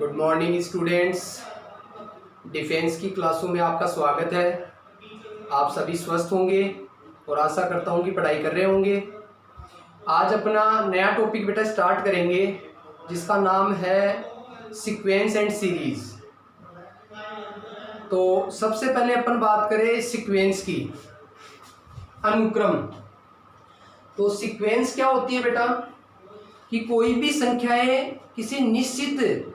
Good morning students. Defence की क्लासों में आपका स्वागत है। आप सभी स्वस्थ होंगे और आशा करता हूँ कि पढ़ाई कर रहे होंगे। आज अपना नया टॉपिक बेटा स्टार्ट करेंगे जिसका नाम है सीक्वेंस एंड सीरीज। तो सबसे पहले अपन बात करें सीक्वेंस की, अनुक्रम। तो सीक्वेंस क्या होती है बेटा कि कोई भी संख्याएं किसी निश्चित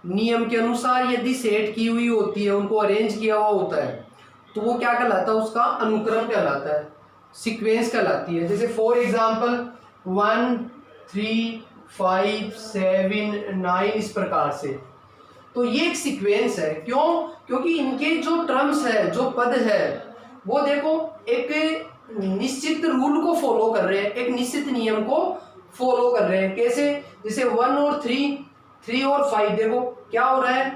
नियम के अनुसार यदि सेट की हुई होती है, उनको अरेंज किया हुआ होता है, तो वो क्या कहलाता है, उसका अनुक्रम कहलाता है, सीक्वेंस कहलाती है। जैसे फॉर एग्जांपल 1 3 5 7 9 इस प्रकार से। तो ये एक सीक्वेंस है। क्यों? क्योंकि इनके जो टर्म्स है, जो पद है, वो देखो एक निश्चित रूल को फॉलो कर रहे हैं, एक निश्चित नियम को फॉलो कर रहे हैं। कैसे? जैसे 1 और 3 और 5 देखो क्या हो रहा है,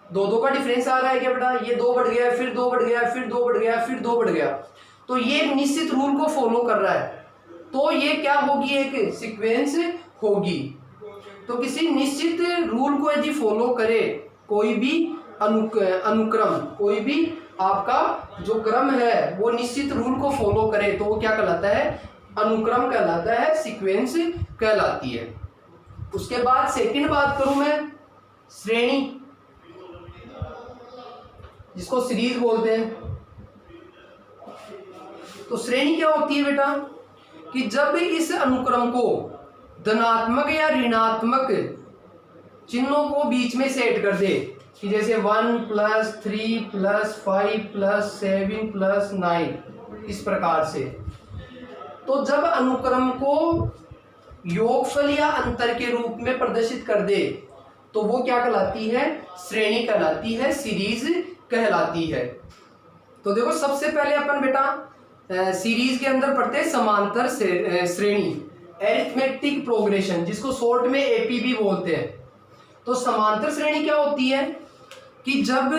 दो का डिफरेंस आ रहा है क्या बेटा? ये 2 बढ़ गया, फिर 2 बढ़ गया, फिर 2 बढ़ गया, फिर 2 बढ़ गया। तो ये एक निश्चित रूल को फॉलो कर रहा है, तो ये क्या होगी, एक सीक्वेंस होगी। तो किसी निश्चित रूल को यदि फॉलो करे कोई भी अनुक्रम, कोई भी आपका जो क्रम है वो निश्चित रूल को फॉलो करे, तो वो क्या कहलाता है, अनुक्रम कहलाता है, सीक्वेंस कहलाती है। उसके बाद सेकंड बात करूं मैं, श्रेणी, जिसको सीरीज बोलते हैं। तो श्रेणी क्या होती है बेटा कि जब इस अनुक्रम को धनात्मक या ऋणात्मक चिन्हों को बीच में सेट कर दे, कि जैसे 1 + 3 + 5 + 7 + 9 इस प्रकार से। तो जब अनुक्रम को योगफल या अंतर के रूप में प्रदर्शित कर दे, तो वो क्या कहलाती है, श्रेणी कहलाती है, सीरीज कहलाती है। तो देखो सबसे पहले अपन बेटा सीरीज के अंदर पढ़ते हैं समांतर श्रेणी, एरिथमेटिक प्रोग्रेशन, जिसको शॉर्ट में एपीबी बोलते हैं। तो समांतर श्रेणी क्या होती है कि जब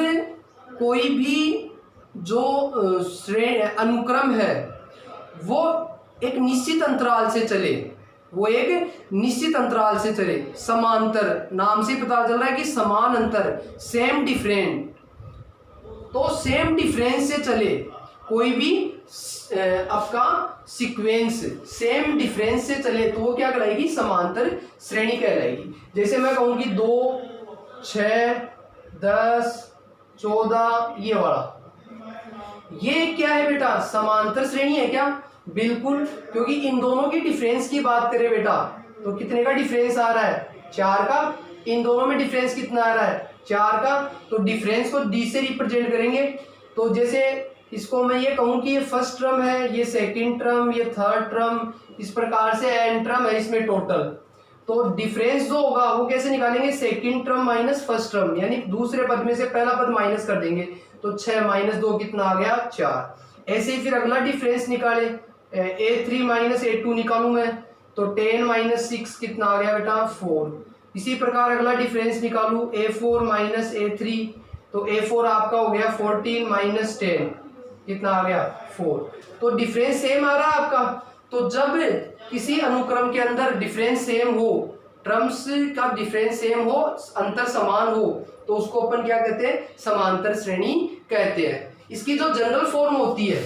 कोई भी जो अनुक्रम है वो एक निश्चित अंतराल से चले, वो एक निश्चित अंतराल से चले, समांतर, नाम से पता चल रहा है कि समान अंतर, सेम डिफरेंट। तो सेम डिफरेंस से चले कोई भी आपका सीक्वेंस सेम डिफरेंस से चले, तो वो क्या कहलाएगी, समांतर श्रेणी कहलाएगी। जैसे मैं कहूँ कि 2 6 10 14 ये वाला, ये क्या है बेटा, समांतर श्रेणी है क्या? बिल्कुल, क्योंकि इन दोनों की डिफरेंस की बात करें बेटा, तो कितने का डिफरेंस आ रहा है, 4 का। इन दोनों में डिफरेंस कितना आ रहा है, 4 का। तो डिफरेंस को डी से रिप्रेजेंट करेंगे। तो जैसे इसको मैं ये कहूँ कि ये फर्स्ट टर्म है, ये सेकंड टर्म, ये थर्ड टर्म, इस प्रकार से एन टर्म है इसमें टोटल। तो डिफरेंस जो होगा वो कैसे निकालेंगे, second term minus first term, यानी दूसरे पद में से पहला पद माइनस कर देंगे। तो 6 - 2 कितना आ गया, 4। ऐसे ही फिर अगला डिफरेंस निकाले, A3 - A2 निकालू मैं, तो 10 - 6 कितना आ गया बेटा, 4। इसी प्रकार अगला डिफरेंस निकालू, A4 - A3, तो A4 आपका हो गया 14 - 10 कितना आ गया, 4। तो डिफरेंस सेम आ रहा है आपका। तो जब किसी अनुक्रम के अंदर डिफरेंस सेम हो, टर्म्स का डिफरेंस सेम हो, अंतर समान हो, तो उसको अपन क्या कहते हैं, समांतर श्रेणी कहते हैं। इसकी जो जनरल फॉर्म होती है,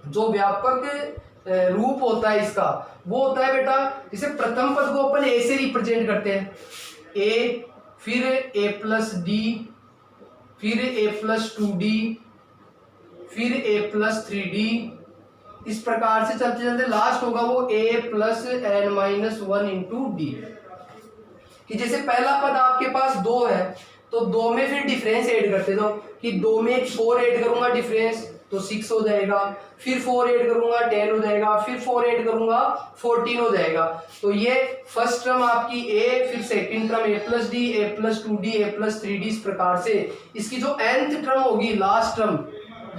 जो व्यापक रूप होता है इसका, वो होता है बेटा, जैसे प्रथम पद को अपन ए से रिप्रेजेंट करते हैं, ए, फिर A+D, फिर A+2D, फिर A+3D, इस प्रकार से चलते चलते लास्ट होगा वो A+n-1 × D। कि जैसे पहला पद आपके पास 2 है, तो 2 में फिर डिफरेंस ऐड करते जाओ, कि 2 में 4 ऐड करूंगा डिफरेंस, तो 6 हो जाएगा, फिर 4 ऐड करूंगा 10 हो जाएगा, फिर 4 ऐड करूंगा 14 हो जाएगा। तो ये फर्स्ट टर्म आपकी A, फिर second term A+D, A+2D, A+3D, इस प्रकार से इसकी जो nth टर्म होगी, लास्ट टर्म,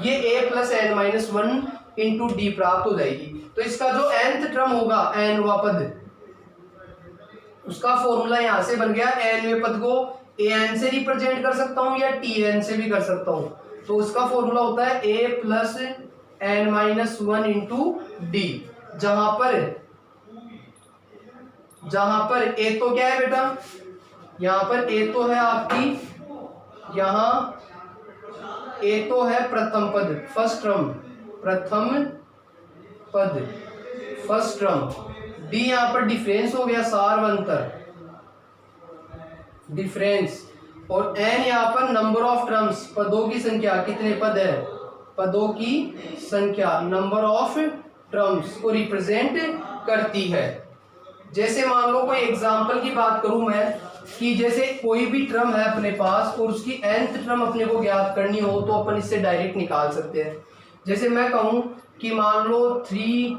ये A+n-1 × D प्राप्त हो जाएगी। तो इसका जो nth टर्म होगा, nवां पद, उसका फॉर्मूला यहां से बन गया। nवें पद को an से रिप्रेजेंट कर सकता हूं या tn से भी कर सकता हूं। तो उसका फॉर्मूला होता है A+n-1 × D, जहां पर A तो क्या है बेटा, यहाँ पर ए तो है आपकी, यहाँ ए तो है प्रथम पद फर्स्ट टर्म, प्रथम पद फर्स्ट टर्म। डी यहाँ पर डिफरेंस हो गया, सार्वंतर डिफरेंस। और एन यहाँ पर नंबर ऑफ टर्म्स, पदों की संख्या, कितने पद है, पदों की संख्या, नंबर ऑफ टर्म्स को रिप्रेजेंट करती है। जैसे मान लो कोई एग्जांपल की बात करूं मैं, कि जैसे कोई भी टर्म है अपने पास और उसकी nth टर्म अपने को ज्ञात करनी हो तो अपन इससे डायरेक्ट निकाल सकते हैं। जैसे मैं कहूं कि मान लो 3,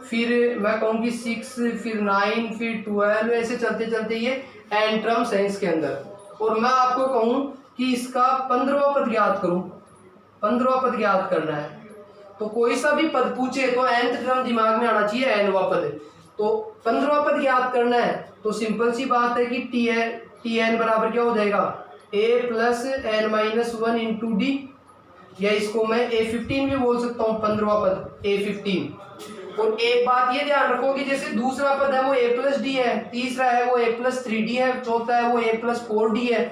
फिर मैं कहूं कि 6, फिर 9, फिर 12, ऐसे चलते चलते ये n टर्म्स है इसके अंदर। और मैं आपको कहूं कि इसका 15वां पद ज्ञात करूं, 15वां पद ज्ञात करना है, तो कोई सा भी पद पूछे तो nth टर्म दिमाग में आना चाहिए, nवां पद। तो 15वां पद ज्ञात करना है तो सिंपल सी बात है कि टी एन बराबर क्या हो जाएगा, a plus n minus 1 into d, या इसको मैं A15 भी बोल सकता हूँ, 15वां पद A15। और एक बात ये ध्यान रखो कि जैसे दूसरा पद है वो a प्लस डी है, तीसरा है वो a प्लस 3d है, चौथा है वो a प्लस 4d है,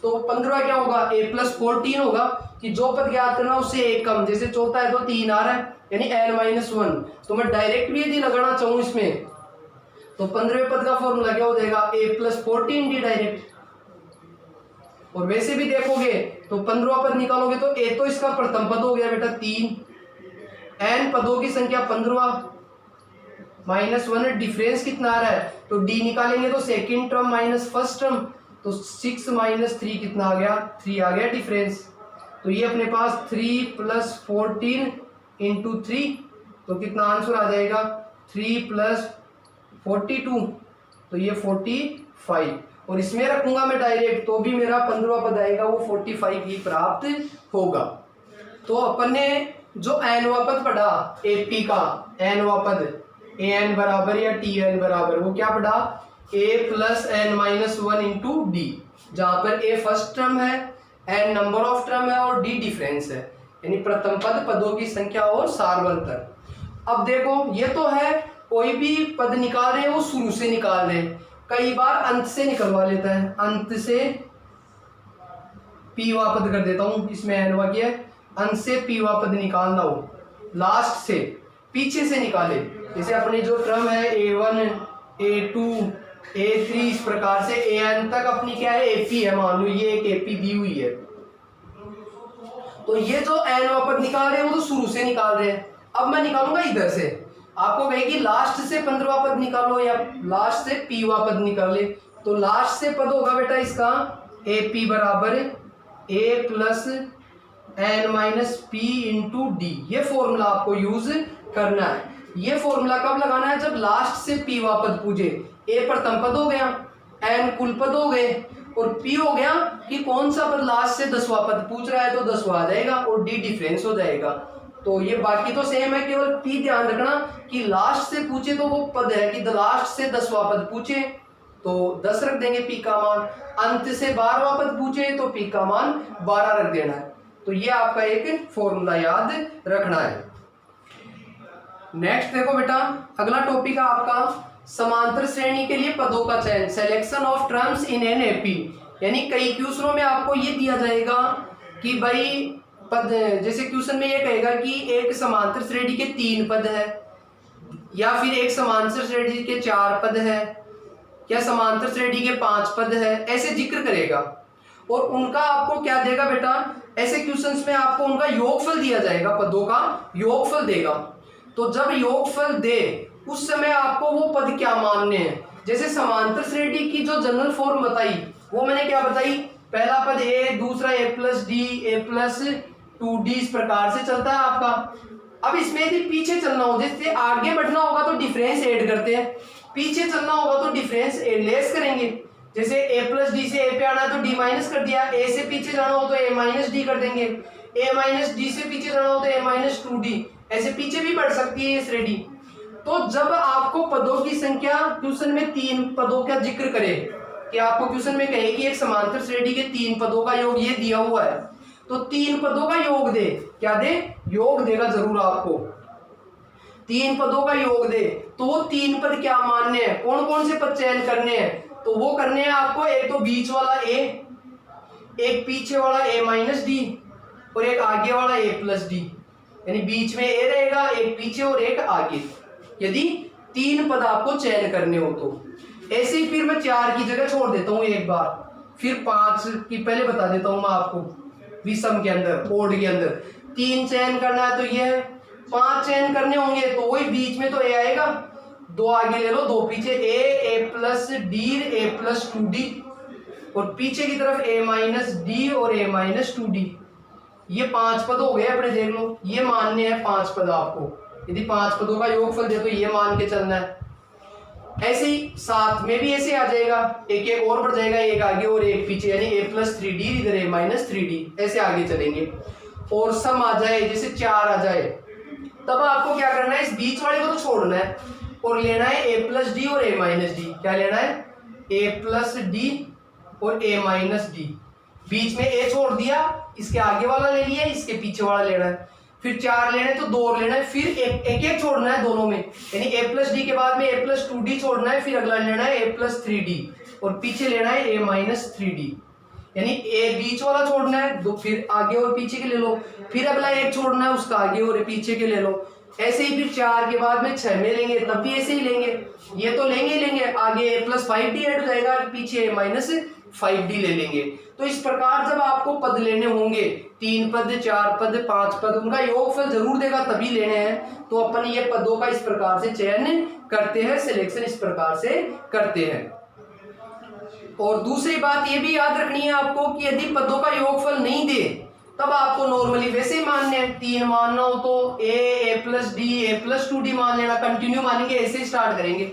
तो 15 क्या होगा, a प्लस 14 होगा, कि जो पद ज्ञात करना उससे एक कम। जैसे चौथा है तो 3 आ रहा है, यानी n माइनस 1। तो मैं डायरेक्ट भी यदि लगाना चाहूँ इसमें तो 15वें पद का फॉर्मूला क्या हो जाएगा, a प्लस 14d डायरेक्ट। और वैसे भी देखोगे तो 15वां पद निकालोगे तो a तो इसका प्रथम पद हो गया बेटा 3, n पदों की संख्या 15 माइनस 1, डिफरेंस कितना आ रहा है, तो d निकालेंगे तो second term minus first term, तो 6 माइनस 3 कितना आ गया, 3 आ गया डिफरेंस। तो ये अपने पास 3 प्लस 14 इंटू 3, तो कितना आंसर आ जाएगा, 3 प्लस 42, तो ये 45। और इसमें रखूंगा मैं डायरेक्ट तो भी मेरा 15वां पद आएगा वो 45 ही प्राप्त होगा। तो अपन ने जो nवां पद पढ़ा AP का, nवां पद an बराबर या tn बराबर, वो क्या पढ़ा, a plus n minus 1 into d, जहां पर a फर्स्ट टर्म है, n नंबर ऑफ टर्म है और d डिफरेंस है, यानी प्रथम पद, पदों की संख्या और सार्वंतर। अब देखो ये तो है कोई भी पद निकाल रहे हैं वो शुरू से निकाल रहे हैं, कई बार अंत से निकलवा लेता है, अंत से पीवा पद कर देता हूं, इसमें एनवा किया है, अंत से पीवा पद निकालना हो, लास्ट से पीछे से निकाले। जैसे अपनी जो टर्म है a1 a2 a3, इस प्रकार से an तक अपनी क्या है, AP है, मान लो ये एक AP दी हुई है। तो ये जो nवा पद निकाल रहे हैं वो तो शुरू से निकाल रहे हैं। अब मैं निकालूंगा इधर से, आपको कहेगी लास्ट से 15वां पद निकालो या लास्ट से पीवा पद निकाले, तो लास्ट से पद होगा बेटा इसका AP बराबर a plus n minus p into d. ये फॉर्मूला आपको यूज करना है। ये फॉर्मूला कब लगाना है, जब लास्ट से पीवा पद पूछे। a प्रथम पद हो गया, n कुल पद हो गए, और p हो गया कि कौन सा पद लास्ट से 10वां पद पूछ रहा है, तो 10वां आ जाएगा और d डिफरेंस हो जाएगा। तो ये बाकी तो सेम है, केवल p ध्यान रखना कि लास्ट से पूछे तो वो पद है कि लास्ट से 10वां पद पूछे तो 10 रख देंगे p का मान, अंत से 12वां पद पूछे तो p का मान 12 रख देना है। तो ये आपका एक फॉर्मूला याद रखना है। नेक्स्ट देखो बेटा, अगला टॉपिक है आपका समांतर श्रेणी के लिए पदों का चयन, selection of terms in an AP. यानी कई क्वेश्चनों में आपको ये दिया जाएगा कि भाई पद, जैसे क्वेश्चन में ये कहेगा कि एक समांतर श्रेणी के 3 पद है, या फिर एक समांतर श्रेणी के 4 पद है, या समांतर श्रेणी के 5 पद है, ऐसे जिक्र करेगा। और उनका आपको क्या देगा बेटा, ऐसे क्वेश्चंस में आपको उनका योगफल दिया जाएगा, पदों का योगफल देगा। तो जब योगफल दे उस समय आपको वो पद क्या मानने हैं। जैसे समांतर श्रेणी की जो जनरल फॉर्म बताई वो मैंने क्या बताई, पहला पद a, दूसरा a plus D, a plus 2d, इस प्रकार से चलता है आपका। अब इसमें यदि पीछे चलना हो, जैसे आगे बढ़ना होगा तो डिफरेंस ऐड करते हैं, पीछे चलना होगा तो डिफरेंस लेस करेंगे। जैसे a प्लस डी से a पे आना है तो d माइनस कर दिया, a से पीछे जाना हो तो a माइनस डी कर देंगे, a माइनस डी से पीछे जाना हो तो a माइनस 2d, ऐसे पीछे भी बढ़ सकती है ये श्रेणी। तो जब आपको पदों की संख्या क्वेश्चन में 3 पदों का जिक्र करे, कि आपको क्वेश्चन में कहे कि एक समांतर श्रेणी के 3 पदों का योग ये दिया हुआ है, तो 3 पदों का योग दे, क्या दे, योग देगा जरूर आपको, 3 पदों का योग दे। तो वो 3 पद क्या मानने हैं, कौन कौन से पद चयन करने हैं, तो वो करने हैं आपको, एक तो बीच वाला a, एक पीछे वाला a माइनस डी, और एक आगे वाला a प्लस डी। यानी बीच में a रहेगा, एक पीछे और एक आगे, यदि 3 पद आपको चयन करने हो तो। ऐसे ही फिर मैं 4 की जगह छोड़ देता हूँ एक बार, फिर 5 की पहले बता देता हूँ मैं आपको। विषम के अंदर, ओड के अंदर 3 चयन करना है तो ये है, 5 चयन करने होंगे तो वही बीच में तो a आएगा, 2 आगे ले लो 2 पीछे, a plus D, a plus 2d, और पीछे की तरफ a माइनस डी और a माइनस 2d। ये 5 पद हो गए अपने, देख लो ये मानने हैं 5 पद आपको। यदि 5 पदों का योगफल दे तो ये मान के चलना है। ऐसे ही 7 में भी ऐसे आ जाएगा, एक और बढ़ जाएगा, एक आगे और एक पीछे, यानी a प्लस 3d, इधर a माइनस 3d, ऐसे आगे चलेंगे। और सम आ जाए, जैसे 4 आ जाए, तब आपको क्या करना है, इस बीच वाले को तो छोड़ना है और लेना है a प्लस डी और a माइनस डी। क्या लेना है, a प्लस डी और a माइनस डी। बीच में a छोड़ दिया, इसके आगे वाला ले लिया, इसके पीछे वाला लेना है। फिर 4 लेने तो 2 और लेना है, फिर एक छोड़ना है दोनों में, यानी a प्लस डी के बाद में a प्लस 2d छोड़ना है, फिर अगला लेना है a प्लस 3d और पीछे लेना है a माइनस 3d। यानी a बीच वाला छोड़ना है, दो फिर आगे और पीछे के ले लो, फिर अगला एक छोड़ना है, उसका आगे और पीछे के ले लो। ऐसे ही फिर 4 के बाद में 6 में लेंगे, तब भी ऐसे ही लेंगे, ये तो लेंगे, आगे a प्लस 5d ऐड हो जाएगा, पीछे a माइनस 5d ले लेंगे। तो इस प्रकार जब आपको पद लेने होंगे, 3 पद, 4 पद, 5 पद, उनका योगफल जरूर देगा तभी लेने हैं। तो अपन ये पदों का इस प्रकार से चयन करते हैं, सिलेक्शन इस प्रकार से करते हैं। और दूसरी बात ये भी याद रखनी है आपको कि यदि पदों का योगफल नहीं दे तब आपको नॉर्मली वैसे ही मानने हैं। 3 मानना हो तो a plus D, a plus 2d मान लेना, कंटिन्यू मानेंगे, ऐसे ही स्टार्ट करेंगे।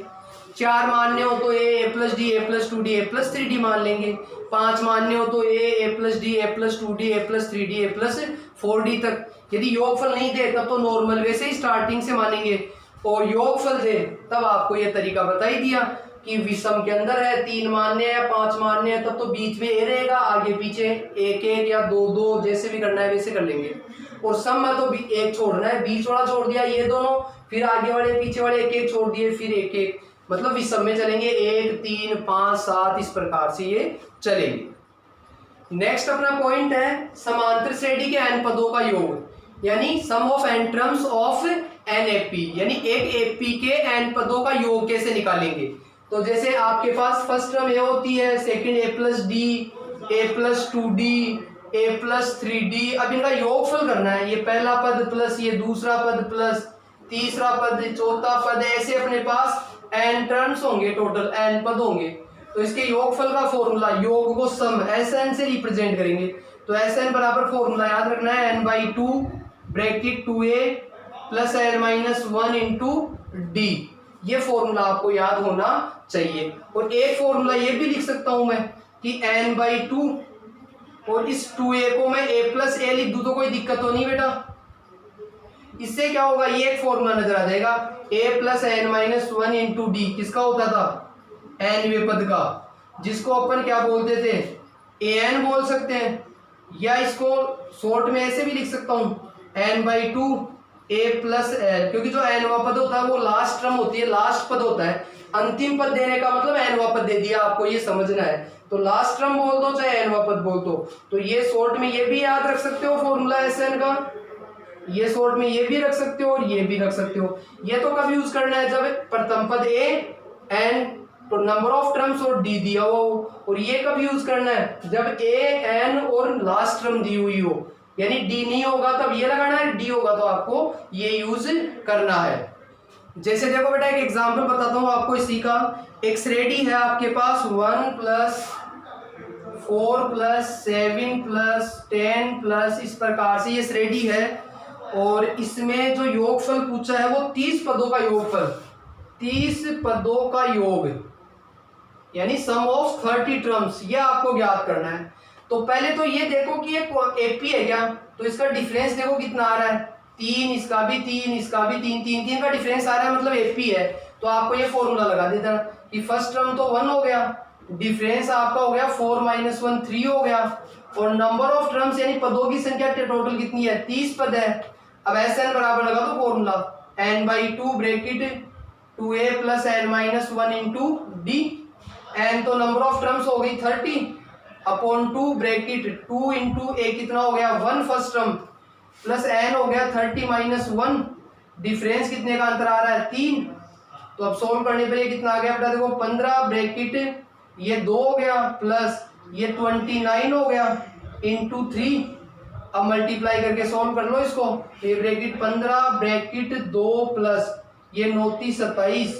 4 मानने हो तो a plus D, a plus 2d, a plus 3d मान लेंगे। 5 मानने हो तो a plus D, a plus 2d, a plus 3d, a plus 4d तक। यदि योगफल नहीं दे तब तो नॉर्मल वैसे ही स्टार्टिंग से मानेंगे, और योगफल दे तब आपको ये तरीका बता ही दिया कि विषम के अंदर है, 3 मानने हैं, 5 मानने हैं, तब तो बीच में a रहेगा, आगे पीछे 1 या 2 जैसे भी करना है वैसे कर लेंगे। और सम में तो एक छोड़ना है, बीच वाला छोड़ दिया ये दोनों, फिर आगे वाले पीछे वाले 1 छोड़ दिए, फिर 1, मतलब विषम में चलेंगे 1, 3, 5, 7, इस प्रकार से ये चलेंगे। नेक्स्ट अपना पॉइंट है समांतर श्रेणी के n पदों का योग, यानी sum of n terms of n AP, यानी एक AP के n पदों का योग कैसे निकालेंगे। तो जैसे आपके पास फर्स्ट टर्म a होती है, second a plus D, a plus 2d, a plus 3d। अब इनका योगफल करना है, ये पहला पद प्लस ये दूसरा पद प्लस तीसरा पद, चौथा पद, ऐसे अपने पास n टर्म्स होंगे, टोटल n पद होंगे। तो इसके योगफल का फॉर्मूला, योग को सम Sn से रिप्रेजेंट करेंगे। तो Sn बराबर फॉर्मूला याद रखना है, n/2 bracket 2a plus n minus 1 into d. ये फॉर्मूला आपको याद होना चाहिए। और एक फॉर्मूला ये भी लिख सकता हूं मैं कि n/2, और इस 2a को मैं a प्लस a लिख दूं तो कोई दिक्कत तो नहीं बेटा। इससे क्या होगा, ये एक फॉर्मूला नजर आ जाएगा, a plus n minus 1 into D. किसका होता था, nवें पद का, जिसको अपन क्या बोलते थे, an बोल सकते हैं, या इसको शॉर्ट में ऐसे भी लिख सकता हूं, n/2 a प्लस l, क्योंकि जो nवां पद होता है वो लास्ट टर्म होती है, लास्ट पद होता है। अंतिम पद देने का मतलब nवां पद दे दिया, आपको ये समझना है। तो लास्ट टर्म बोल दो चाहे nवां पद बोल दो। तो ये शॉर्ट में ये भी याद रख सकते हो फॉर्मूला Sn का, ये शॉर्ट में ये भी रख सकते हो और ये भी रख सकते हो। ये तो कब यूज करना है, जब प्रथम पद a, n तो नंबर ऑफ टर्म्स और d दिया हुआ हो। और ये कब यूज करना है, जब a, n और लास्ट टर्म दी हुई हो, यानी d नहीं होगा तब ये लगाना है, d होगा तो आपको ये यूज करना है। जैसे देखो बेटा, एक एग्जांपल बताता हूँ आपको इसी का। एक श्रेणी है आपके पास 1 प्लस 4 प्लस 7 प्लस 10 प्लस, इस प्रकार से ये श्रेणी है। और इसमें जो योगफल पूछा है वो 30 पदों का योगफल, 30 पदों का योग, यानी सम ऑफ 30 टर्म्स, ये आपको ज्ञात करना है। तो पहले तो ये देखो कि ये AP है क्या, तो इसका डिफरेंस देखो कितना आ रहा है, 3, इसका भी 3, इसका भी 3, 3 का डिफरेंस आ रहा है, मतलब AP है। तो आपको ये फॉर्मूला लगा देता कि फर्स्ट टर्म तो 1 हो गया, डिफरेंस आपका हो गया 4 माइनस 1 3 हो गया, और नंबर ऑफ टर्म्स यानी पदों की संख्या टोटल कितनी है, 30 पद है। अब Sn बराबर लगा दो formula, n/2 bracket 2a plus n minus 1 into D. n तो नंबर ऑफ टर्म्स हो गई 30 अपॉन 2 ब्रैकेट 2 इंटू ए कितना हो गया 1 फर्स्ट टर्म प्लस n हो गया 30 माइनस 1 डिफरेंस कितने का अंतर आ रहा है 3। तो अब सोल्व करने पर ये कितना आ गया बेटा देखो 15 ब्रैकेट ये 2 हो गया प्लस ये 29 हो गया इंटू 3। अब मल्टीप्लाई करके सॉल्व कर लो इसको। ये ब्रैकेट 15 ब्रैकेट 2 प्लस ये 9 27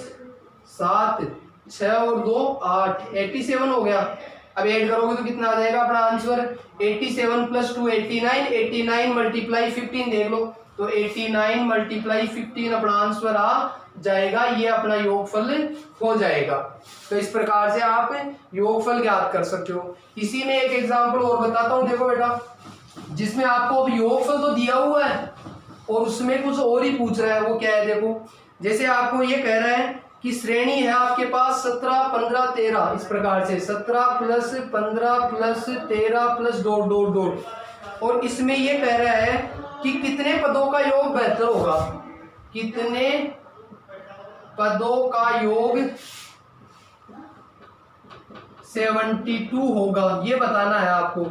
7 6 और 2 8 87 हो गया। अब ऐड करोगे तो कितना आ जाएगा अपना आंसर 87 प्लस 2 89 89 मल्टीप्लाई 15 देख लो तो 89 मल्टीप्लाई 15 अपना आंसर आ जाएगा। ये अपना योगफल हो जाएगा। तो इस प्रकार से आप योगफल ज्ञात कर सकते हो। इसी में एक एग्जांपल और बताता हूं देखो बेटा, जिसमें आपको अब योगफल तो दिया हुआ है और उसमें कुछ और ही पूछ रहा है। वो क्या है देखो, जैसे आपको ये कह रहा है कि श्रेणी है आपके पास 17 15 13 इस प्रकार से 17 plus 15 plus 13 plus dot dot dot, और इसमें ये कह रहा है कि कितने पदों का योग बेहतर होगा, कितने पदों का योग 72 होगा ये बताना है आपको।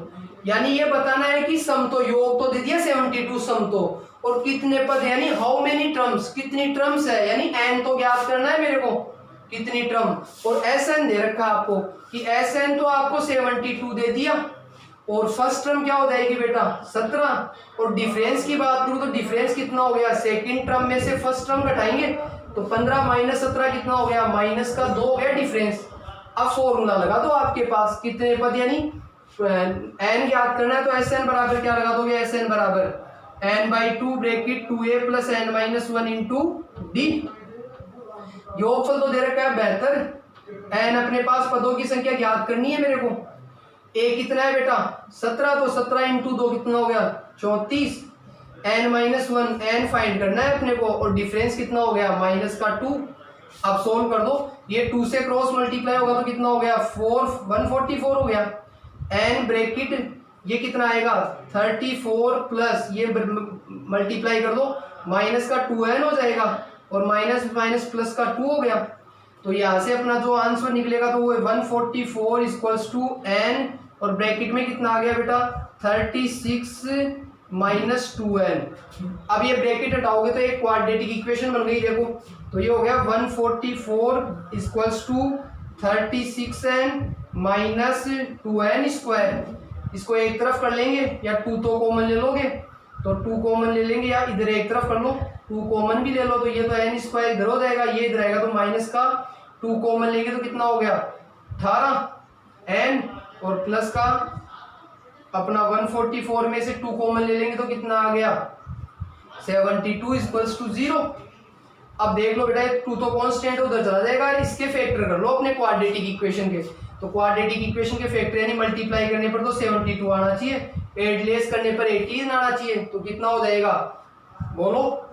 यानी ये बताना है कि सम तो योग तो दे दिया 72 सम तो, और कितने पद यानी हाउ मेनी टर्म्स कितनी टर्म्स है यानी n तो ज्ञात करना है मेरे को कितनी टर्म, और Sn दे रखा आपको कि Sn तो आपको 72 दे दिया और फर्स्ट टर्म क्या हो जाएगी बेटा 17, और डिफरेंस की बात करूं तो डिफरेंस कितना हो गया सेकंड टर्म में से फर्स्ट टर्म घटाएंगे तो 15 माइनस 17 कितना हो गया माइनस का 2 हो गया डिफरेंस। अब फॉर्मूला लगा दो आपके पास कितने पद यानी n याद करना है तो Sn बराबर क्या लगा दोगे Sn बराबर n/2 bracket 2a plus n minus 1 into D. योगफल तो दे रखा है बेहतर, n अपने पास पदों की संख्या ज्ञात करनी है मेरे को। a कितना है बेटा 17 तो 17 इंटू 2 कितना हो गया 34, n माइनस 1 n फाइंड करना है अपने को और डिफरेंस कितना हो गया माइनस का 2। अब सोल्व कर दो, ये 2 से क्रॉस मल्टीप्लाई होगा तो कितना हो गया 144 हो गया। n ब्रैकेट ये कितना आएगा 34 प्लस ये मल्टीप्लाई कर दो माइनस का 2n हो जाएगा और माइनस माइनस प्लस का 2 हो गया। तो यहाँ से अपना जो आंसर निकलेगा तो वो 144 इक्वल्स टू n और ब्रैकेट में कितना आ गया बेटा 36 माइनस 2n। अब ये ब्रैकेट हटाओगे तो एक क्वाड्रेटिक इक्वेशन बन गई देखो, तो ये हो गया 144 equals to 36n minus 2n square. इसको एक तरफ कर लेंगे या 2 तो कॉमन ले लोगे तो 2 कॉमन ले लेंगे या इधर एक तरफ कर लो 2 कॉमन भी ले लो तो ये तो n स्क्वायर इधर हो जाएगा, ये इधर आएगा तो माइनस का 2 कॉमन लेंगे तो कितना हो गया 18 n और प्लस का अपना 144 में से 2 कॉमन ले लेंगे तो कितना आ गया 72 इक्वल्स टू 0। अब देख लो बेटा 2 तो कांस्टेंट उधर चला जाएगा, इसके फैक्टर कर लो अपने क्वाड्रेटिक इक्वेशन के। तो क्वाड्रेटिक इक्वेशन के फैक्टर यानी मल्टीप्लाई करने पर तो 72 आना चाहिए, एड लेस करने पर 18 आना चाहिए, तो कितना हो जाएगा बोलो।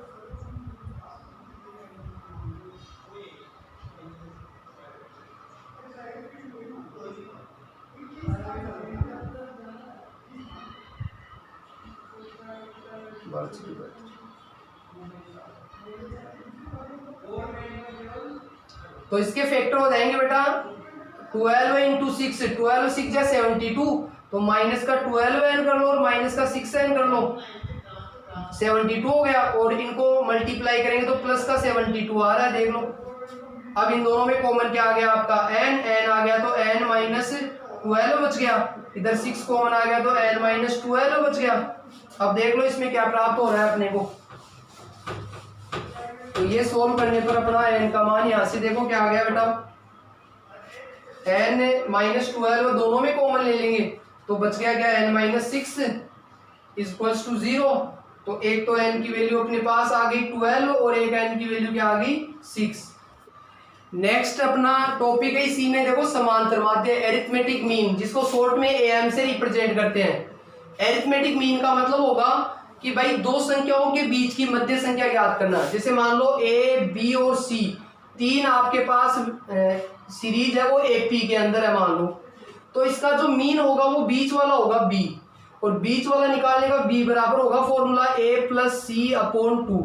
तो इसके फैक्टर हो जाएंगे बेटा 12 इंटू 6 12 6 जा 72 तो माइनस का 12n कर लो और माइनस का 6n कर लो 72 हो गया, और इनको मल्टीप्लाई करेंगे तो प्लस का 72 आ रहा है देख लो। अब इन दोनों में कॉमन क्या आ गया आपका n आ गया तो n माइनस 12 बच गया, इधर 6 कॉमन आ गया तो n माइनस 12 बच गया। अब देख लो इसमें क्या प्राप्त हो रहा है अपने को, तो ये सोल्व करने पर अपना n का मान यहाँ से देखो क्या आ गया बेटा n माइनस 12 दोनों में कॉमन ले लेंगे तो बच गया क्या n माइनस 6 इक्वल्स टू 0। तो एक तो n की वैल्यू अपने पास आ गई 12 और एक n की वैल्यू क्या आ गई 6। नेक्स्ट अपना टॉपिक है इसी में देखो समांतर माध्य एरिथमेटिक मीन, जिसको शॉर्ट में am से रिप्रेजेंट करते हैं। एरिथमेटिक मीन का मतलब होगा कि भाई दो संख्याओं के बीच की मध्य संख्या ज्ञात करना। जैसे मान लो a b और c तीन आपके पास सीरीज है वो AP के अंदर है मान लो, तो इसका जो मीन होगा वो बीच वाला होगा b, और बीच वाला निकालने का b बराबर होगा formula a plus c upon 2।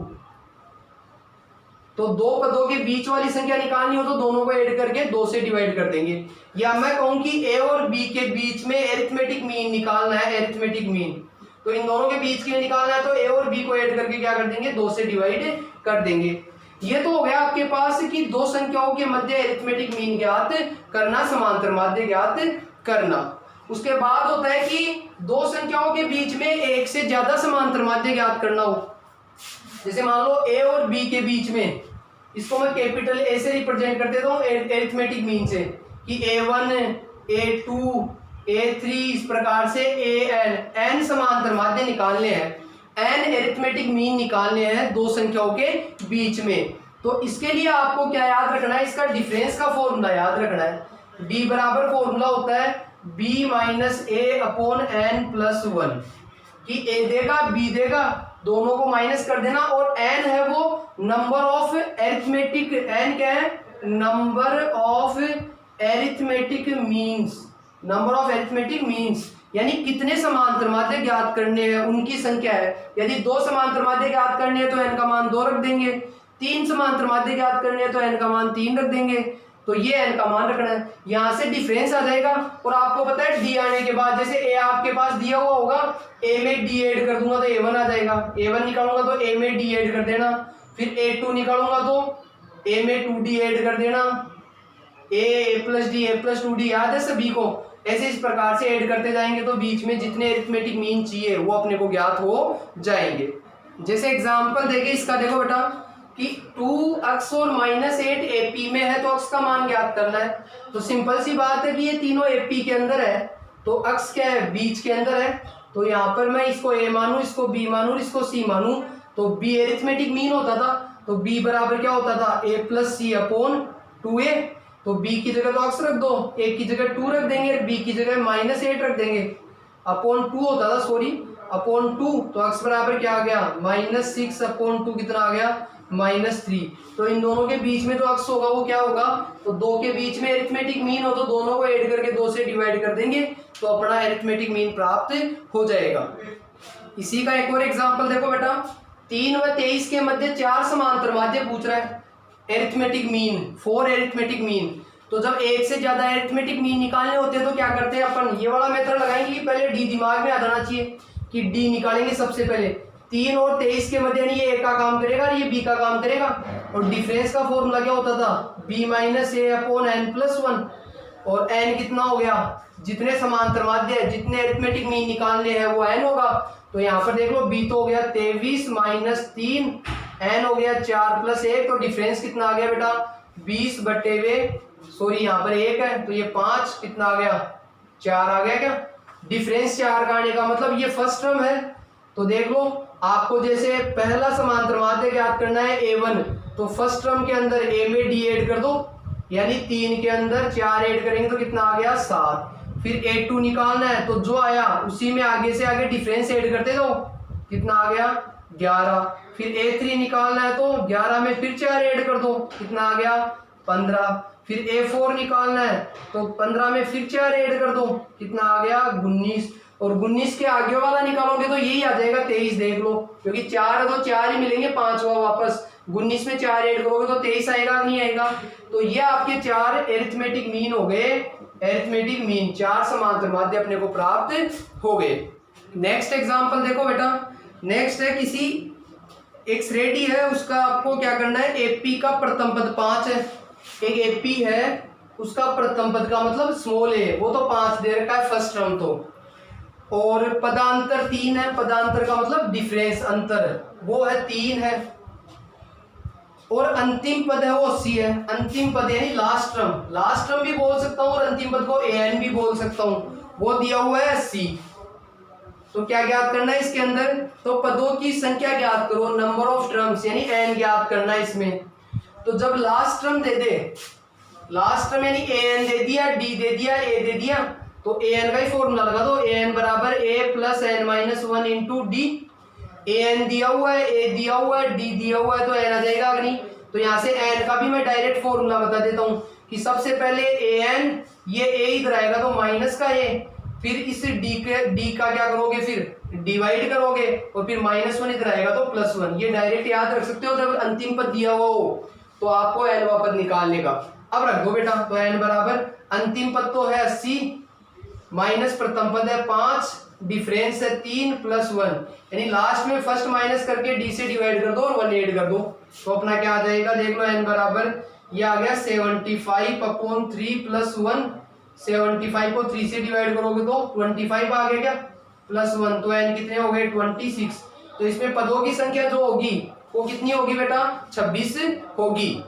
तो दो पदों के बीच वाली संख्या निकालनी हो तो दोनों को ऐड करके 2 से डिवाइड कर देंगे। या मैं कहूं कि ए और बी के बीच में एरिथमेटिक मीन निकालना है, एरिथमेटिक मीन, तो इन दोनों के बीच के लिए निकालना है तो ए और बी को ऐड करके क्या कर देंगे, 2 से डिवाइड कर देंगे। ये तो हो गया आपके पास कि दो संख्याओं के मध्य एरिथमेटिक मीन ज्ञात करना, समांतर माध्य ज्ञात करना। उसके बाद होता है कि दो संख्याओं के बीच में एक से ज्यादा समांतर माध्य ज्ञात करना हो। जैसे मान लो ए और बी के बीच में, इसको मैं कैपिटल ए से रिप्रेजेंट कर देता हूँ एरिथमेटिक मीन से, कि A1 A2 A3 इस प्रकार से एन समांतर माध्य निकालने हैं, एन एरिथमेटिक मीन निकालने हैं दो संख्याओं के बीच में। तो इसके लिए आपको क्या याद रखना है, इसका डिफरेंस का फॉर्मूला याद रखना है। डी बराबर फॉर्मूला होता है b माइनस ए अपॉन एन प्लस 1, कि ए देगा बी देगा, दोनों को माइनस कर देना, और n है वो नंबर ऑफ एरिथमेटिक, n क्या है, number of arithmetic means, number of arithmetic means यानी कितने समांतर माध्य ज्ञात करने हैं उनकी संख्या है। यदि 2 समांतर माध्य ज्ञात करने हैं तो n का मान 2 रख देंगे, 3 समांतर माध्य ज्ञात करने हैं तो n का मान 3 रख देंगे, तो ये n का मान रखना है। यहाँ से डिफरेंस आ जाएगा, और आपको पता है d आने के बाद जैसे a आपके पास दिया हुआ होगा, a में d ऐड कर दूंगा तो a1 आ जाएगा, a1 निकालूंगा तो a में d ऐड कर देना, फिर a2 निकालूंगा तो a में 2d ऐड कर देना, a plus d a plus 2d याद है सभी को। ऐसे इस प्रकार से ऐड करते जाएंगे तो बीच में जितने एरिथमेटिक मीन चाहिए वो अपने को ज्ञात हो जाएंगे। जैसे एग्जांपल देके इसका देखो बेटा कि 2x और -8 AP में है तो x का मान ज्ञात करना है। तो सिंपल सी बात है कि ये तीनों AP के अंदर है तो x क्या है, बीच के अंदर है, तो यहाँ पर मैं इसको a मानूं, इसको b मानूं, इसको c मानूं, तो b एरिथमेटिक मीन होता था, तो b बराबर क्या होता था, a plus c upon 2a, तो b की जगह तो x रख दो, a की जगह 2 रख देंगे, b की जगह -8 रख देंगे, अपॉन 2 होता था, सॉरी अपॉन 2, तो x बराबर क्या आ गया, -6 अपॉन 2 कितना आ गया, -3। तो इन दोनों के बीच में जो x होगा वो क्या होगा, तो दो के बीच में एरिथमेटिक मीन हो तो दोनों को ऐड करके 2 से डिवाइड कर देंगे तो अपना एरिथमेटिक मीन प्राप्त हो जाएगा। इसी का एक और एग्जांपल देखो बेटा, 3 व 23 के मध्य 4 समांतर माध्य पूछ रहा है, एरिथमेटिक मीन 4 एरिथमेटिक मीन। तो जब एक से ज्यादा एरिथमेटिक मीन निकालने होते हैं तो क्या करते हैं अपन, ये वाला मेथड लगाएंगे कि पहले डी दिमाग में आ जाना चाहिए कि डी निकालेंगे सबसे पहले। 3 और 23 के मध्य ये ए का काम करेगा और ये बी का काम करेगा, और डिफरेंस का फॉर्मूला क्या होता था, b माइनस ए अपॉन एन प्लस 1, और n कितना हो गया, जितने समांतर माध्य है, जितने एरिथमेटिक मीन निकालने हैं वो n होगा। तो यहाँ पर देख लो b तो हो गया 23 माइनस 3, n हो गया 4 प्लस 1, तो डिफरेंस कितना आ गया बेटा, 20 बटे वे, सॉरी यहाँ पर 1 है तो ये 5 कितना आ गया, 4 आ गया क्या। डिफरेंस 4 का आने का मतलब ये फर्स्ट टर्म है, तो देख लो आपको जैसे पहला समांतर माध्य ज्ञात करना है a1, तो फर्स्ट टर्म के अंदर a में d ऐड कर दो, यानी 3 के अंदर 4 ऐड करेंगे तो कितना आ गया 7। फिर a2 निकालना है तो जो आया उसी में आगे से आगे डिफरेंस ऐड करते दो, कितना आ गया 11। फिर a3 निकालना है तो 11 में फिर 4 ऐड कर दो, कितना आ गया 15। फिर a4 निकालना है तो 15 में फिर 4 ऐड कर दो, कितना आ गया 19, और 19 के आगे वाला निकालोगे तो यही आ जाएगा 23। देख लो क्योंकि 4 है तो 4 ही मिलेंगे, 5वां वापस 19 में 4 ऐड करोगे तो 23 आएगा, नहीं आएगा। तो ये आपके 4 एरिथमेटिक मीन हो गए, एरिथमेटिक मीन 4 समांतर माध्य अपने को प्राप्त हो गए। नेक्स्ट एग्जांपल देखो बेटा, नेक्स्ट है किसी एक श्रेणी है उसका आपको क्या करना है, एपी का प्रथम पद 5 है, एक एपी है उसका प्रथम पद का मतलब स्मॉल ए, वो तो 5 दे रखा है फर्स्ट टर्म तो, और पदांतर 3 है, पदांतर का मतलब डिफरेंस अंतर, वो है 3 है, और अंतिम पद है वो 80 है। अंतिम पद यानी लास्ट टर्म भी बोल सकता हूँ और अंतिम पद को एन भी बोल सकता हूँ, वो दिया हुआ है 80। तो क्या ज्ञात करना है इसके अंदर, तो पदों की संख्या ज्ञात करो, नंबर ऑफ टर्म्स यानी एन ज्ञात करना है इसमें। तो जब लास्ट टर्म दे दे, लास्ट टर्म यानी एन दे दिया, डी दे दिया, ए दे दिया, तो एन का ही फॉर्मूला लगा दो, एन बराबर a plus n minus 1 into d. N दिया हुआ है, ए दिया हुआ है, डी दिया हुआ है, तो एन आ जाएगा अग्नि। तो यहाँ से एन का भी मैं डायरेक्ट फॉर्मूला बता देता हूँ कि सबसे पहले ए एन, ये ए इधर आएगा तो माइनस का ए, फिर इस डी का क्या करोगे, फिर डिवाइड करोगे और फिर -1 इधर आएगा तो +1। ये डायरेक्ट याद रख सकते हो, जब अंतिम पद दिया हुआ हो तो आपको nवा पद निकालने का। अब रख दो बेटा, तो n बराबर अंतिम पद तो है 80 माइनस प्रथम पद है 5, डिफरेंस है 3 +1, यानी लास्ट में फर्स्ट माइनस करके डी से डिवाइड कर दो और 1 ऐड कर दो, तो अपना क्या आ जाएगा, देख लो n बराबर ये आ गया 75/3 +1। 75 को 3 से डिवाइड करोगे तो 25 आ गया क्या, +1, तो n कितने हो गए 26। तो इसमें पदों की संख्या जो होगी वो कितनी होगी बेटा, 26 होगी।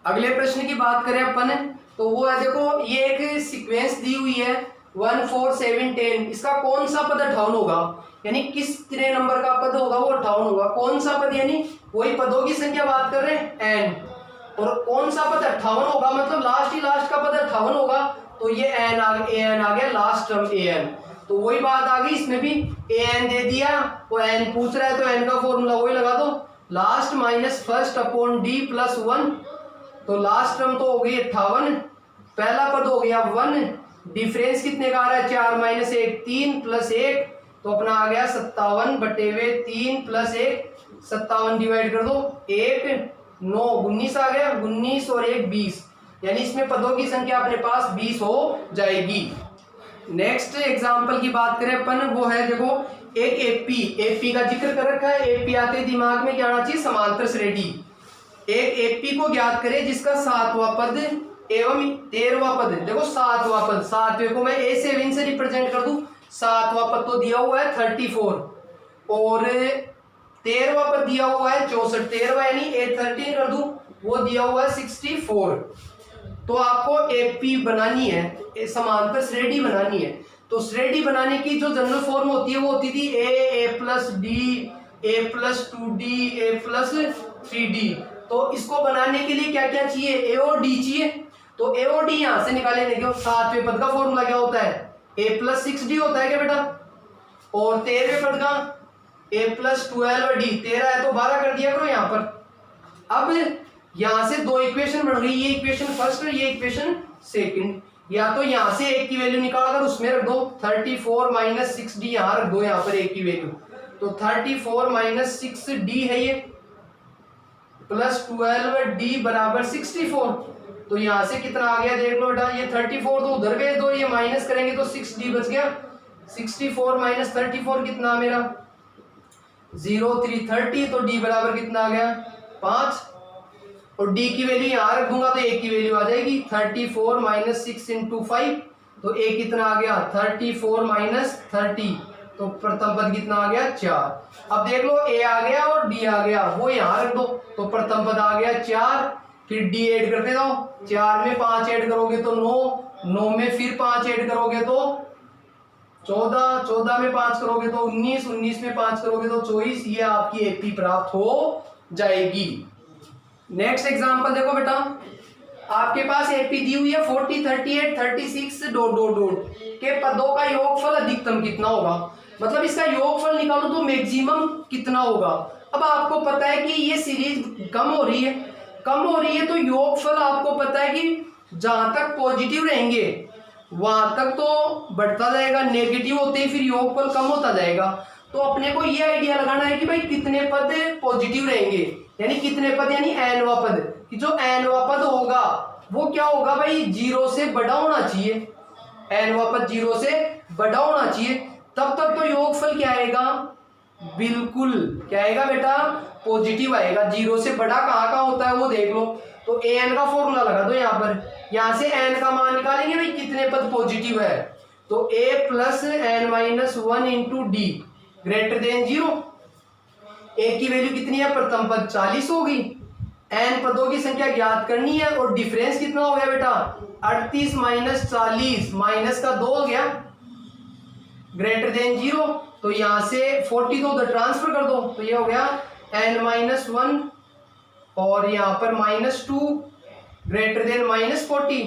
अगले प्रश्न की बात करें अपन, तो वो है देखो, ये एक सीक्वेंस दी हुई है 1 4 7 10, इसका कौन सा पद 58 होगा, यानी कितने नंबर का पद होगा वो 58 होगा। कौन सा पद, यानी वही पदों की संख्या बात कर रहे हैं n, और कौन सा पद 58 होगा, मतलब लास्ट का पद 58 होगा, तो ये an आ गया लास्ट टर्म an। तो वही बात आ गई, इसमें भी an दे दिया और n पूछ रहा है तो n का फॉर्मूला वही लगा दो, last minus first upon D +1। तो लास्ट टर्म तो हो गई 58, पहला पद हो गया 1, डिफरेंस कितने का आ रहा है 4 - 1 3 +1, तो अपना आ गया 57/3 +1, 57 डिवाइड कर दो 1 9 19 आ गया, 19 और 1 20, यानी इसमें पदों की संख्या अपने पास 20 हो जाएगी। नेक्स्ट एग्जांपल की बात करें अपन, वो है देखो एक एपी का जिक्र कर रखा है। एपी आते दिमाग में क्या आना चाहिए, समांतर श्रेणी। एक एपी को ज्ञात करें जिसका 7वां पद एवं 13वां पद, देखो 7वां पद, 7वें को मैं ए से विन से रिप्रेजेंट कर दूं, 7वां पद तो दिया हुआ है 34 और 13वां पद दिया हुआ है 64, 13वां यानी A13 कर दूं, वो दिया हुआ है 64। तो आपको एपी बनानी है, समांतर श्रेणी बनानी है। तो श्रेणी बनाने की जो जनरल फॉर्म होती है वो होती थी ए प्लस डी, A+2D, A+3D। तो इसको बनाने के लिए क्या क्या चाहिए, ए और डी चाहिए। तो ए और डी यहां से निकाले, देखो 7वें पद का फॉर्मूला क्या होता है, A+6D होता है क्या बेटा, और 13वें पद का A+12D, 13 है तो 12 कर दिया करो यहाँ पर। अब यहां से दो इक्वेशन बन गई, ये इक्वेशन फर्स्ट और ये इक्वेशन सेकंड। या तो यहां से एक की वैल्यू निकाल कर उसमें रख दो, 34 - 6D यहां रख दो, यहां पर एक की वैल्यू, तो 34 - 6D है ये, +12D बराबर 64। तो यहां से कितना आ गया देख लो बेटा, ये 34 तो उधर भेज दो, ये माइनस करेंगे तो 6D बच गया, 64 - 34 कितना मेरा 0 3 30, तो D बराबर कितना आ गया 5, और D की वैल्यू यहां रख दूंगा तो A की वैल्यू आ जाएगी 34 - 6 × 5, तो A कितना आ गया 34 - 30, तो प्रथम पद कितना आ गया 4। अब देख लो A आ गया और D आ गया, वो यहां रख दो, तो प्रथम पद आ गया 4, फिर D ऐड करते जाओ, 4 में 5 ऐड करोगे तो 9, 9 में फिर 5 ऐड करोगे तो 14, 14 में 5 करोगे तो 19, 19 में 5 करोगे तो 24, ये आपकी एपी प्राप्त हो जाएगी। नेक्स्ट एग्जांपल देखो बेटा, आपके पास एपी दी हुई है 40 38 36 ... के पदों का योगफल अधिकतम कितना होगा, मतलब इसका योगफल निकालो तो मैक्सिमम कितना होगा। अब आपको पता है कि ये सीरीज कम हो रही है, तो योगफल आपको पता है कि जहां तक पॉजिटिव रहेंगे वहां तक तो बढ़ता जाएगा, नेगेटिव होते ही फिर योगफल कम होता जाएगा। तो अपने को ये आइडिया लगाना है कि भाई कितने पद पॉजिटिव रहेंगे, यानी कितने पद, यानी nवा पद, कि जो nवा पद होगा वो क्या होगा भाई 0 से बड़ा होना चाहिए, nवा पद 0 से बड़ा होना चाहिए, तब तक तो योगफल क्या आएगा, बिल्कुल क्या आएगा बेटा पॉजिटिव आएगा। 0 से बड़ा कहाँ होता है वो देख लो, तो an का फॉर्मूला लगा दो यहाँ पर, यहाँ से n का मान निकालेंगे भाई कितने पद पॉजिटिव है, तो a + n - 1 × d greater than 0। a की वैल्यू कितनी है, प्रथम पद 40 हो गई, n पदों की संख्या ज्ञात करनी है, और डिफरेंस कितना हो गया बेटा 38 - 40 माइनस का 2 हो गया, ग्रेटर देन 0। तो यहां से 40 तो उधर ट्रांसफर कर दो, तो ये हो गया n - 1 और यहाँ पर -2 ग्रेटर देन -40।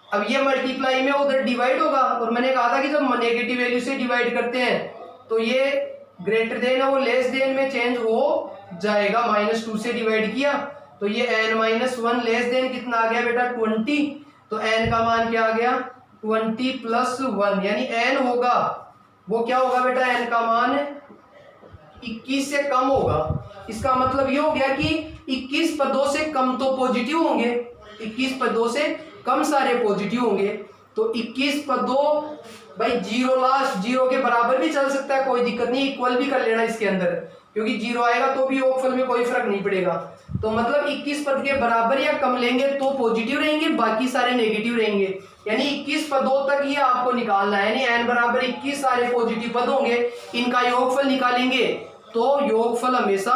अब ये मल्टीप्लाई में उधर डिवाइड होगा, और मैंने कहा था कि जब नेगेटिव वैल्यू से डिवाइड करते हैं तो ये ग्रेटर देन है वो लेस देन में चेंज हो जाएगा, -2 से डिवाइड किया तो ये n - 1 लेस देन कितना आ गया बेटा 20, तो n का मान क्या आ गया 20 प्लस 1 यानी n होगा वो क्या होगा बेटा, n का मान 21 से कम होगा। इसका मतलब ये हो गया कि 21 पदों से कम तो पॉजिटिव होंगे, 21 पदों से कम सारे पॉजिटिव होंगे। तो 21 पदों भाई जीरो लास्ट जीरो के बराबर भी चल सकता है, कोई दिक्कत नहीं, इक्वल भी कर लेना इसके अंदर, क्योंकि जीरो आएगा तो भी योगफल में कोई फर्क नहीं पड़ेगा। तो मतलब 21 पद के बराबर या कम लेंगे तो पॉजिटिव रहेंगे, बाकी सारे नेगेटिव रहेंगे। यानी 21 पदों तक ये आपको निकालना है, यानी n बराबर 21 सारे पॉजिटिव पद होंगे, इनका योगफल निकालेंगे तो योगफल हमेशा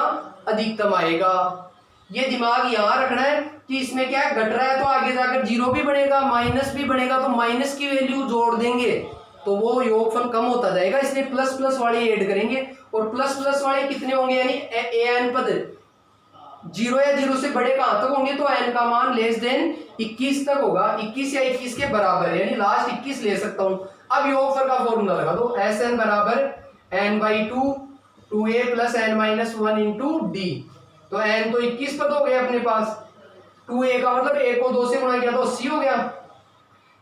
अधिकतम आएगा। ये दिमाग यहाँ रखना है कि इसमें क्या है, घट रहा है तो आगे जाकर जीरो भी बढ़ेगा, माइनस भी बढ़ेगा, तो माइनस की वैल्यू जोड़ देंगे तो वो योगफल कम होता जाएगा, इसलिए प्लस प्लस वाले ऐड करेंगे। और प्लस प्लस वाले कितने होंगे, यानी एन पद जीरो या जीरो से बड़े कहां तक होंगे, तो एन का मान लेस देन 21 तक होगा, 21 या 21 के बराबर, यानी लास्ट 21 ले सकता हूं। अब योगफल का फॉर्मूला लगा दो, एस एन बराबर n by 2a plus n minus 1 into d. तो n तो 21 पद हो गए अपने पास, 2a का मतलब a को 2 से गुणा किया तो 80 हो गया,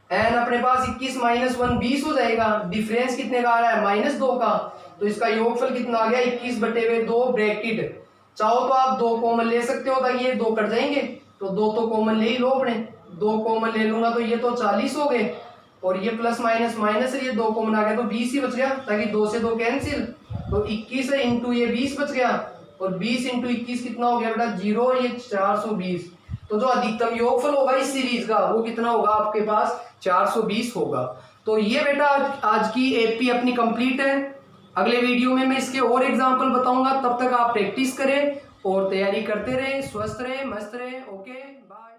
n अपने पास 21 माइनस 1 20 हो जाएगा, डिफरेंस कितने का आ रहा है, -2 का। तो इसका योगफल कितना आ गया, 21 बटे में 2 ब्रैकेट, चाहो तो आप 2 कॉमन ले सकते हो ताकि ये 2 कट जाएंगे, तो 2 तो कॉमन ले ही लो अपने, 2 कॉमन ले लूंगा तो ये तो 40 हो गए, और ये प्लस माइनस माइनस ये 2 कॉमन आ गया तो 20 ही बच गया, ताकि 2 से 2 कैंसिल, तो 21 है इंटू ये 20 बच गया, और 20 इंटू 21 कितना हो गया बेटा 0, और ये 420। तो जो अधिकतम योगफल होगा इस सीरीज का वो कितना होगा आपके पास, 420 होगा। तो ये बेटा आज की एपी अपनी कंप्लीट है। अगले वीडियो में मैं इसके और एग्जाम्पल बताऊंगा, तब तक आप प्रैक्टिस करें और तैयारी करते रहें, स्वस्थ रहें, मस्त रहें। Okay bye.